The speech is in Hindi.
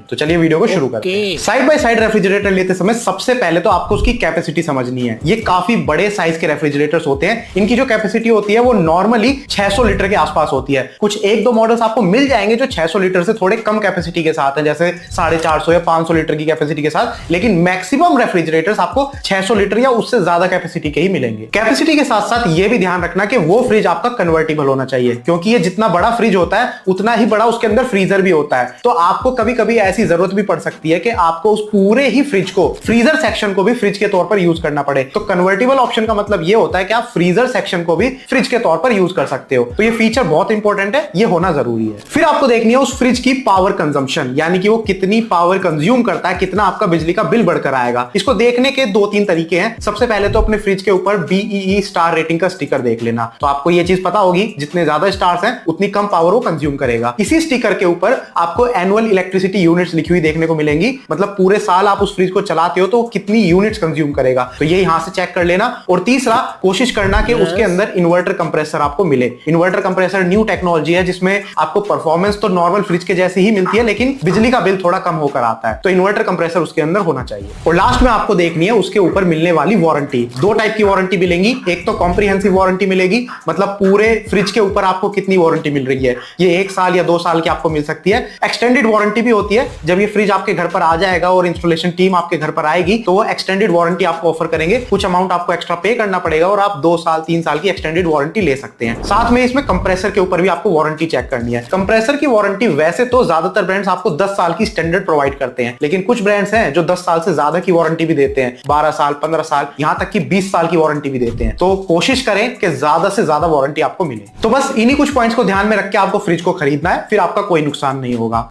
तो चलिए वीडियो को शुरू करते हैं। साइड बाय साइड रेफ्रिजरेटर लेते समय सबसे पहले तो आपको उसकी कैपेसिटी समझनी है। ये काफी बड़े साइज के रेफ्रिजरेटर्स होते हैं। इनकी जो कैपेसिटी होती है वो नॉर्मली 600 लीटर के आसपास होती है। कुछ एक दो मॉडल्स आपको मिल जाएंगे जो 600 लीटर से थोड़े कम कैपेसिटी के साथ है, जैसे 450 या 500 लीटर की कैपेसिटी के साथ, लेकिन मैक्सिमम रेफ्रिजरेटर्स आपको 600 लीटर या उससे ज्यादा कैपेसिटी के ही मिलेंगे। कैपेसिटी के साथ साथ ये भी ध्यान रखना कि वो फ्रिज आपका कन्वर्टेबल होना चाहिए, क्योंकि ये जितना बड़ा फ्रिज होता है उतना ही बड़ा उसके अंदर फ्रीजर भी होता है। तो आपको कभी कभी ऐसी जरूरत भी पड़ सकती है कि आपको उस पूरे ही फ्रिज को, फ्रीजर सेक्शन को भी फ्रिज के तौर पर यूज करना पड़े। तो कन्वर्टेबल ऑप्शन का मतलब ये होता है कि आप फ्रीजर सेक्शन को भी फ्रिज के तौर पर यूज कर सकते हो। तो ये फीचर बहुत इंपॉर्टेंट है, ये होना जरूरी है। फिर आपको देखनी है उस फ्रिज की पावर कंजम्पशन, यानी कि वो कितनी पावर कंज्यूम करता है, कितना आपका बिजली का बिल बढ़कर आएगा। इसको देखने के दो तीन तरीके हैं। सबसे पहले तो अपने फ्रिज के ऊपर BEE स्टार रेटिंग का स्टिकर देख लेना, तो आपको ये चीज पता होगी जितने ज्यादा स्टार्स हैं उतनी कम पावर वो कंज्यूम करेगा। इसी स्टिकर के ऊपर आपको एनुअल इलेक्ट्रिसिटी यूनिट्स लिखी हुई देखने को मिलेंगी, मतलब पूरे साल आप उस फ्रिज को चलाते हो तो कितनी यूनिट्स कंज्यूम करेगा, तो ये यहां से चेक कर लेना। और तीसरा, कोशिश करना कि उसके अंदर इन्वर्टर कंप्रेसर आपको मिले। इन्वर्टर कंप्रेसर न्यू टेक्नोलॉजी है जिसमें आपको परफॉर्मेंस तो नॉर्मल फ्रिज के जैसी ही मिलती है, लेकिन बिजली का बिल थोड़ा कम होकर आता है। तो इन्वर्टर कंप्रेसर उसके अंदर होना चाहिए। और लास्ट में आपको देखनी है उसके ऊपर मिलने वाली वारंटी। दो टाइप की वारंटी मिलेंगी। एक तो कॉम्प्रिहेंसिव वारंटी मिलेगी, मतलब पूरे फ्रिज के ऊपर आपको कितनी वारंटी मिल रही है, ये 1 साल या 2 साल की आपको मिल सकती है। एक्सटेंडेड वारंटी भी होती है, जब ये फ्रिज आपके घर पर आ जाएगा और इंस्टॉलेशन टीम आपके घर पर आएगी तो वो एक्सटेंडेड वारंटी आपको ऑफर करेंगे। कुछ अमाउंट आपको एक्स्ट्रा पे करना पड़ेगा और आप 2 साल 3 साल की एक्सटेंडेड वारंटी ले सकते हैं। साथ में इसमें कंप्रेसर के ऊपर भी आपको वारंटी चेक करनी है। कंप्रेसर की वारंटी वैसे तो ज्यादातर ब्रांड्स आपको 10 साल की स्टैंडर्ड प्रोवाइड करते हैं, लेकिन कुछ ब्रांड्स हैं जो 10 साल से ज्यादा की वारंटी भी देते हैं, 12 साल 15 साल यहां तक कि 20 साल की वारंटी भी देते हैं। तो कोशिश करें कि ज्यादा से ज्यादा वारंटी आपको मिले। तो बस इन्हीं कुछ पॉइंट्स को ध्यान में रख के आपको फ्रिज को खरीदना है, फिर आपका कोई नुकसान नहीं होगा।